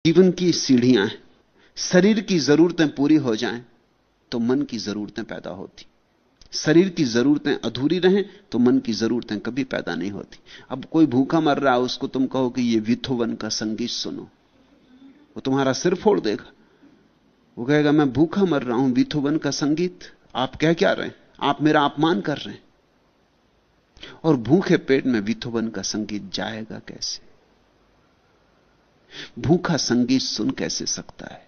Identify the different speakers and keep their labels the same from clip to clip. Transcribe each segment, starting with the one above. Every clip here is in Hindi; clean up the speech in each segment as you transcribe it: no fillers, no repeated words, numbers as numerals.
Speaker 1: जीवन की सीढ़ियां हैं। शरीर की जरूरतें पूरी हो जाएं तो मन की जरूरतें पैदा होती। शरीर की जरूरतें अधूरी रहें तो मन की जरूरतें कभी पैदा नहीं होती। अब कोई भूखा मर रहा है, उसको तुम कहो कि ये बीथोवन का संगीत सुनो, वो तुम्हारा सिर फोड़ देगा। वो कहेगा मैं भूखा मर रहा हूं, बीथोवन का संगीत आप कह क्या रहे हैं, आप मेरा अपमान कर रहे हैं। और भूखे पेट में बीथोवन का संगीत जाएगा कैसे? भूखा संगीत सुन कैसे सकता है?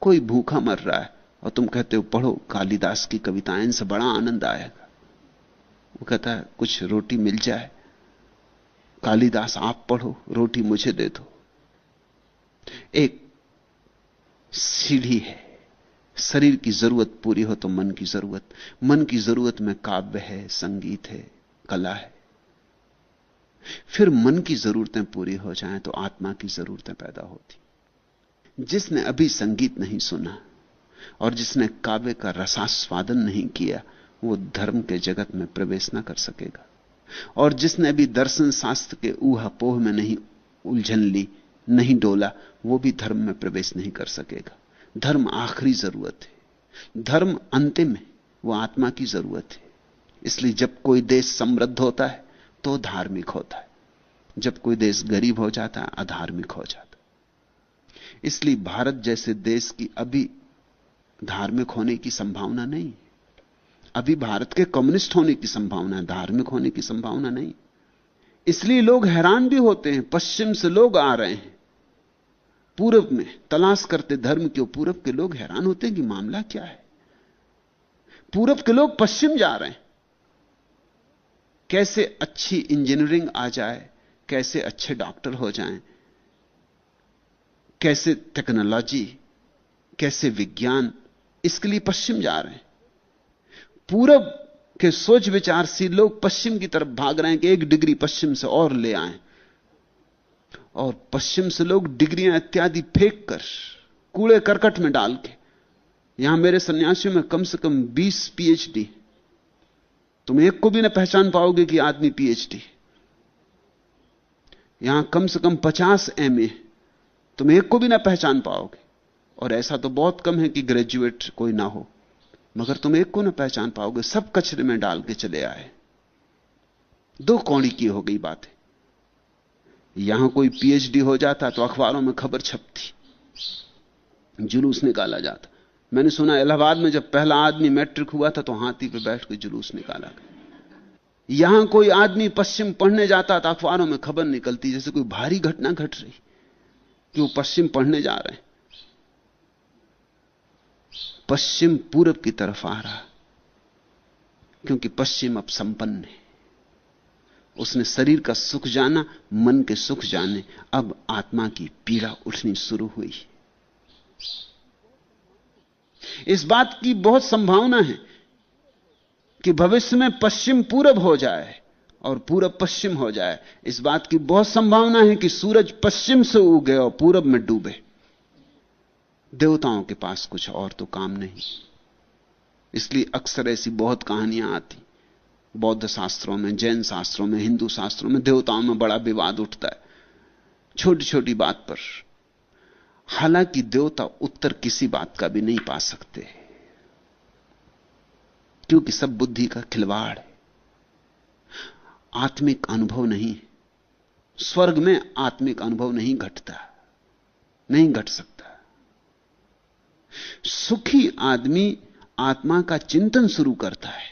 Speaker 1: कोई भूखा मर रहा है और तुम कहते हो पढ़ो कालिदास की कविताएं, इनसे बड़ा आनंद आएगा। वो कहता है कुछ रोटी मिल जाए, कालिदास आप पढ़ो, रोटी मुझे दे दो। एक सीढ़ी है, शरीर की जरूरत पूरी हो तो मन की जरूरत, मन की जरूरत में काव्य है, संगीत है, कला है। फिर मन की जरूरतें पूरी हो जाएं तो आत्मा की जरूरतें पैदा होती। जिसने अभी संगीत नहीं सुना और जिसने काव्य का रसास्वादन नहीं किया, वो धर्म के जगत में प्रवेश ना कर सकेगा। और जिसने अभी दर्शन शास्त्र के ऊहापोह में नहीं उलझन ली, नहीं डोला, वो भी धर्म में प्रवेश नहीं कर सकेगा। धर्म आखिरी जरूरत है, धर्म अंतिम है, वो आत्मा की जरूरत है। इसलिए जब कोई देश समृद्ध होता है तो धार्मिक होता है, जब कोई देश गरीब हो जाता है अधार्मिक हो जाता है। इसलिए भारत जैसे देश की अभी धार्मिक होने की संभावना नहीं। अभी भारत के कम्युनिस्ट होने की संभावना है, धार्मिक होने की संभावना नहीं। इसलिए लोग हैरान भी होते हैं, पश्चिम से लोग आ रहे हैं पूरब में तलाश करते धर्म क्यों। पूरब के लोग हैरान होते हैं कि मामला क्या है। पूरब के लोग पश्चिम जा रहे हैं, कैसे अच्छी इंजीनियरिंग आ जाए, कैसे अच्छे डॉक्टर हो जाएं, कैसे टेक्नोलॉजी, कैसे विज्ञान, इसके लिए पश्चिम जा रहे हैं। पूरब के सोच विचारशील लोग पश्चिम की तरफ भाग रहे हैं कि 1 डिग्री पश्चिम से और ले आएं। और पश्चिम से लोग डिग्रियां इत्यादि फेंक कर कूड़े करकट में डाल के, यहां मेरे सन्यासियों में कम से कम 20 पीएचडी, तुम एक को भी ना पहचान पाओगे कि आदमी पीएचडी। यहां कम से कम 50 एमए, तुम एक को भी ना पहचान पाओगे। और ऐसा तो बहुत कम है कि ग्रेजुएट कोई ना हो, मगर तुम एक को ना पहचान पाओगे। सब कचरे में डाल के चले आए। 2 कौड़ी की हो गई बात है। यहां कोई पीएचडी हो जाता तो अखबारों में खबर छपती, जुलूस निकाला जाता। मैंने सुना इलाहाबाद में जब पहला आदमी मैट्रिक हुआ था तो हाथी पे बैठ के जुलूस निकाला गया। यहां कोई आदमी पश्चिम पढ़ने जाता था, अखबारों में खबर निकलती जैसे कोई भारी घटना घट रही कि वो पश्चिम पढ़ने जा रहे हैं। पश्चिम पूरब की तरफ आ रहा क्योंकि पश्चिम अब संपन्न है। उसने शरीर का सुख जाना, मन के सुख जाने, अब आत्मा की पीड़ा उठनी शुरू हुई। इस बात की बहुत संभावना है कि भविष्य में पश्चिम पूरब हो जाए और पूरब पश्चिम हो जाए। इस बात की बहुत संभावना है कि सूरज पश्चिम से उगे और पूरब में डूबे। देवताओं के पास कुछ और तो काम नहीं। इसलिए अक्सर ऐसी बहुत कहानियां आती, बौद्ध शास्त्रों में, जैन शास्त्रों में, हिंदू शास्त्रों में देवताओं में बड़ा विवाद उठता है छोटी छोटी बात पर। हालांकि देवता उत्तर किसी बात का भी नहीं पा सकते, क्योंकि सब बुद्धि का खिलवाड़ है, आत्मिक अनुभव नहीं। स्वर्ग में आत्मिक अनुभव नहीं घटता, नहीं घट सकता। सुखी आदमी आत्मा का चिंतन शुरू करता है,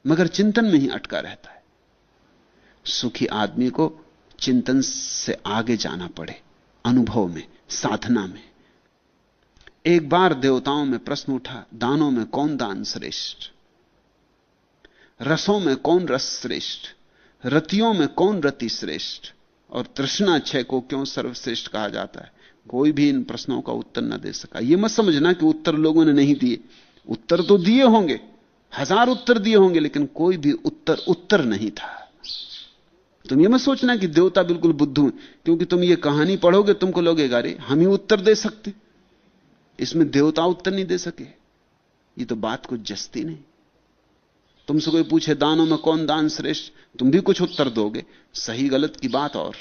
Speaker 1: मगर चिंतन में ही अटका रहता है। सुखी आदमी को चिंतन से आगे जाना पड़े, अनुभव में, साधना में। एक बार देवताओं में प्रश्न उठा, दानों में कौन दान श्रेष्ठ, रसों में कौन रस श्रेष्ठ, रतियों में कौन रति श्रेष्ठ, और तृष्णा क्षय को क्यों सर्वश्रेष्ठ कहा जाता है। कोई भी इन प्रश्नों का उत्तर न दे सका। यह मत समझना कि उत्तर लोगों ने नहीं दिए, उत्तर तो दिए होंगे, 1000 उत्तर दिए होंगे, लेकिन कोई भी उत्तर नहीं था। तुम यह मत सोचना कि देवता बिल्कुल बुद्धू हैं, क्योंकि तुम ये कहानी पढ़ोगे तुमको लगेगा अरे हम ही उत्तर दे सकते, इसमें देवता उत्तर नहीं दे सके। ये तो बात कुछ जस्ती नहीं। तुमसे कोई पूछे दानों में कौन दान श्रेष्ठ, तुम भी कुछ उत्तर दोगे, सही गलत की बात। और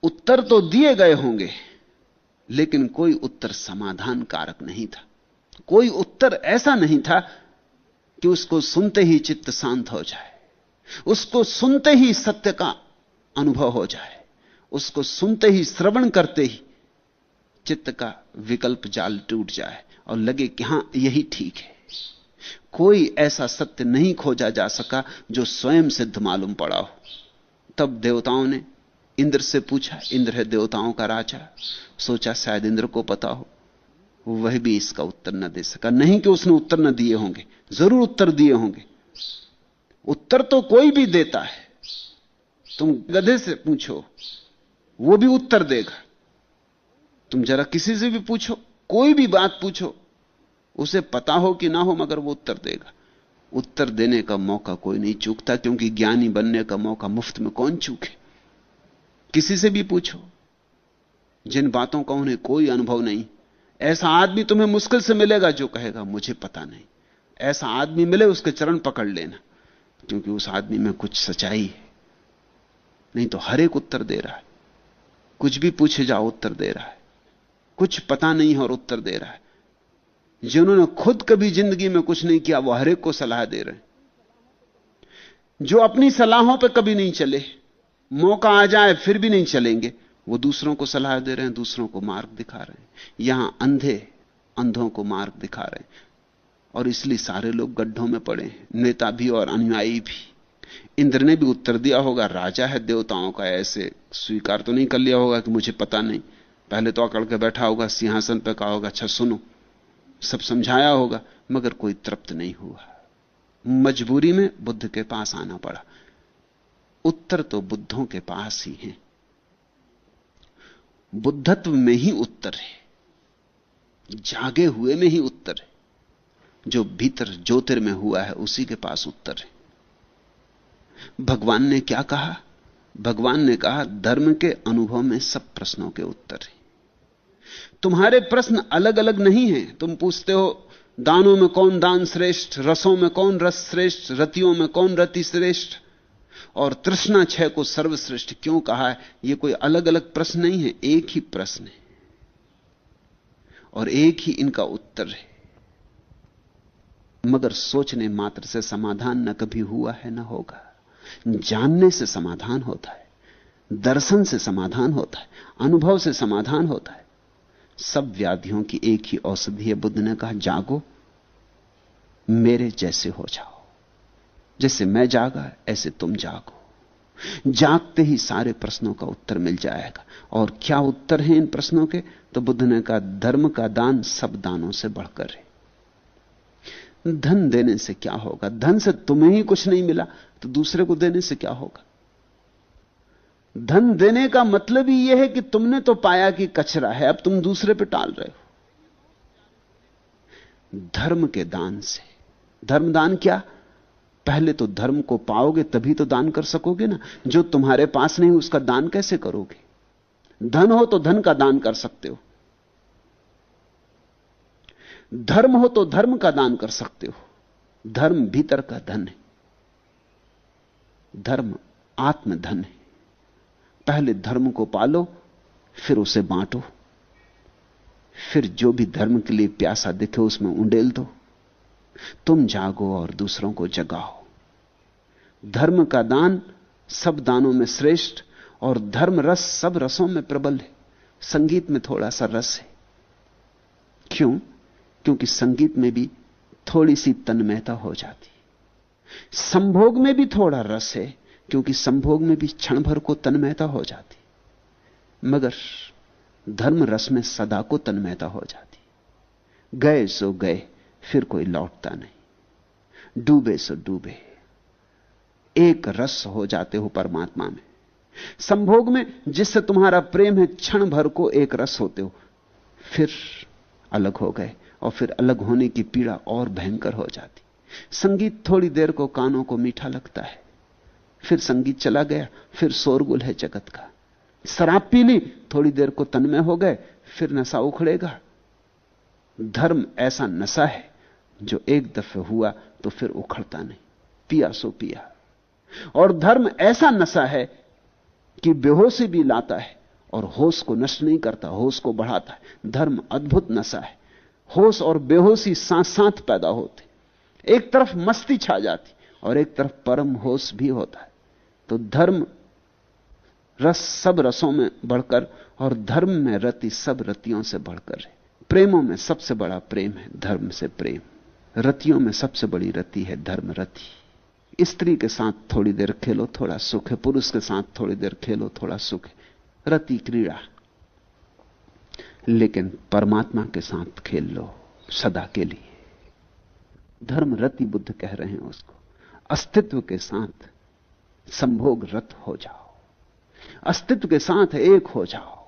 Speaker 1: उत्तर तो दिए गए होंगे, लेकिन कोई उत्तर समाधान कारक नहीं था। कोई उत्तर ऐसा नहीं था कि उसको सुनते ही चित्त शांत हो जाए, उसको सुनते ही सत्य का अनुभव हो जाए, उसको सुनते ही, श्रवण करते ही चित्त का विकल्प जाल टूट जाए और लगे कि हां यही ठीक है। कोई ऐसा सत्य नहीं खोजा जा सका जो स्वयं सिद्ध मालूम पड़ा हो। तब देवताओं ने इंद्र से पूछा, इंद्र है देवताओं का राजा, सोचा शायद इंद्र को पता हो, वह भी इसका उत्तर न दे सका। नहीं कि उसने उत्तर न दिए होंगे, जरूर उत्तर दिए होंगे। उत्तर तो कोई भी देता है, तुम गधे से पूछो वो भी उत्तर देगा, तुम जरा किसी से भी पूछो, कोई भी बात पूछो, उसे पता हो कि ना हो मगर वो उत्तर देगा। उत्तर देने का मौका कोई नहीं चूकता, क्योंकि ज्ञानी बनने का मौका मुफ्त में कौन चूके। किसी से भी पूछो, जिन बातों का उन्हें कोई अनुभव नहीं, ऐसा आदमी तुम्हें मुश्किल से मिलेगा जो कहेगा मुझे पता नहीं। ऐसा आदमी मिले उसके चरण पकड़ लेना, क्योंकि उस आदमी में कुछ सच्चाई है। नहीं तो हर एक उत्तर दे रहा है, कुछ भी पूछे जाओ उत्तर दे रहा है, कुछ पता नहीं है और उत्तर दे रहा है। जिन्होंने खुद कभी जिंदगी में कुछ नहीं किया वो हर एक को सलाह दे रहे हैं। जो अपनी सलाहों पे कभी नहीं चले, मौका आ जाए फिर भी नहीं चलेंगे, वो दूसरों को सलाह दे रहे हैं, दूसरों को मार्ग दिखा रहे हैं। यहां अंधे अंधों को मार्ग दिखा रहे हैं, और इसलिए सारे लोग गड्ढों में पड़े हैं, नेता भी और अनुयायी भी। इंद्र ने भी उत्तर दिया होगा, राजा है देवताओं का, ऐसे स्वीकार तो नहीं कर लिया होगा कि मुझे पता नहीं। पहले तो अकड़ के बैठा होगा सिंहासन पर, कहा होगा अच्छा सुनो, सब समझाया होगा, मगर कोई तृप्त नहीं हुआ। मजबूरी में बुद्ध के पास आना पड़ा। उत्तर तो बुद्धों के पास ही है, बुद्धत्व में ही उत्तर है, जागे हुए में ही उत्तर है। जो भीतर ज्योतिर्मय हुआ है उसी के पास उत्तर है। भगवान ने क्या कहा? भगवान ने कहा धर्म के अनुभव में सब प्रश्नों के उत्तर हैं। तुम्हारे प्रश्न अलग अलग नहीं हैं। तुम पूछते हो दानों में कौन दान श्रेष्ठ, रसों में कौन रस श्रेष्ठ, रतियों में कौन रति श्रेष्ठ, और तृष्णा क्षय को सर्वश्रेष्ठ क्यों कहा है। यह कोई अलग अलग प्रश्न नहीं है, एक ही प्रश्न है और एक ही इनका उत्तर है। मगर सोचने मात्र से समाधान न कभी हुआ है न होगा। जानने से समाधान होता है, दर्शन से समाधान होता है, अनुभव से समाधान होता है। सब व्याधियों की एक ही औषधि है। बुद्ध ने कहा जागो, मेरे जैसे हो जाओ, जैसे मैं जागा ऐसे तुम जागो। जागते ही सारे प्रश्नों का उत्तर मिल जाएगा। और क्या उत्तर है इन प्रश्नों के? तो बुद्ध ने कहा धर्म का दान सब दानों से बढ़कर है। धन देने से क्या होगा? धन से तुम्हें ही कुछ नहीं मिला तो दूसरे को देने से क्या होगा? धन देने का मतलब ही यह है कि तुमने तो पाया कि कचरा है, अब तुम दूसरे पे टाल रहे हो। धर्म के दान से, धर्मदान क्या? पहले तो धर्म को पाओगे तभी तो दान कर सकोगे ना। जो तुम्हारे पास नहीं उसका दान कैसे करोगे? धन हो तो धन का दान कर सकते हो, धर्म हो तो धर्म का दान कर सकते हो। धर्म भीतर का धन है, धर्म आत्मधन है। पहले धर्म को पालो, फिर उसे बांटो, फिर जो भी धर्म के लिए प्यासा दिखे उसमें उंडेल दो। तुम जागो और दूसरों को जगाओ। धर्म का दान सब दानों में श्रेष्ठ, और धर्म रस सब रसों में प्रबल है। संगीत में थोड़ा सा रस है। क्यों? क्योंकि संगीत में भी थोड़ी सी तन्मयता हो जाती। संभोग में भी थोड़ा रस है, क्योंकि संभोग में भी क्षण भर को तन्मयता हो जाती। मगर धर्म रस में सदा को तन्मयता हो जाती। गए सो गए, फिर कोई लौटता नहीं। डूबे सो डूबे, एक रस हो जाते हो परमात्मा में। संभोग में जिससे तुम्हारा प्रेम है, क्षण भर को एक रस होते हो, फिर अलग हो गए, और फिर अलग होने की पीड़ा और भयंकर हो जाती। संगीत थोड़ी देर को कानों को मीठा लगता है, फिर संगीत चला गया, फिर शोरगुल है जगत का। शराब पी ली, थोड़ी देर को तन्मय हो गए, फिर नशा उखड़ेगा। धर्म ऐसा नशा है जो एक दफे हुआ तो फिर उखड़ता नहीं, पिया सो पिया। और धर्म ऐसा नशा है कि बेहोशी भी लाता है और होश को नष्ट नहीं करता, होश को बढ़ाता है। धर्म अद्भुत नशा है। होश और बेहोशी साथ साथ पैदा होते, एक तरफ मस्ती छा जाती और एक तरफ परम होश भी होता है। तो धर्म रस सब रसों में बढ़कर, और धर्म में रति सब रतियों से बढ़कर है। प्रेमों में सबसे बड़ा प्रेम है धर्म से प्रेम, रतियों में सबसे बड़ी रति है धर्म रति। स्त्री के साथ थोड़ी देर खेलो, थोड़ा सुख है। पुरुष के साथ थोड़ी देर खेलो, थोड़ा सुख है, रति क्रीड़ा। लेकिन परमात्मा के साथ खेल लो सदा के लिए। धर्म रति बुद्ध कह रहे हैं उसको। अस्तित्व के साथ संभोग रत हो जाओ, अस्तित्व के साथ एक हो जाओ,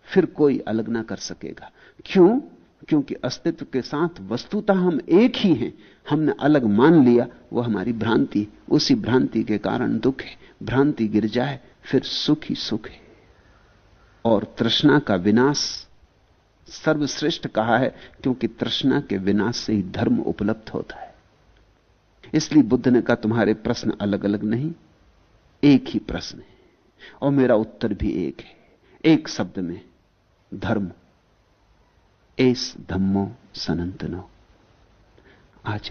Speaker 1: फिर कोई अलग ना कर सकेगा। क्यों? क्योंकि अस्तित्व के साथ वस्तुतः हम एक ही हैं। हमने अलग मान लिया, वो हमारी भ्रांति। उसी भ्रांति के कारण दुख है। भ्रांति गिर जाए फिर सुख ही सुख है। और तृष्णा का विनाश सर्वश्रेष्ठ कहा है, क्योंकि तृष्णा के विनाश से ही धर्म उपलब्ध होता है। इसलिए बुद्ध ने कहा तुम्हारे प्रश्न अलग अलग नहीं, एक ही प्रश्न है और मेरा उत्तर भी एक है, एक शब्द में, धर्म। एस धम्मो सनातनो। आज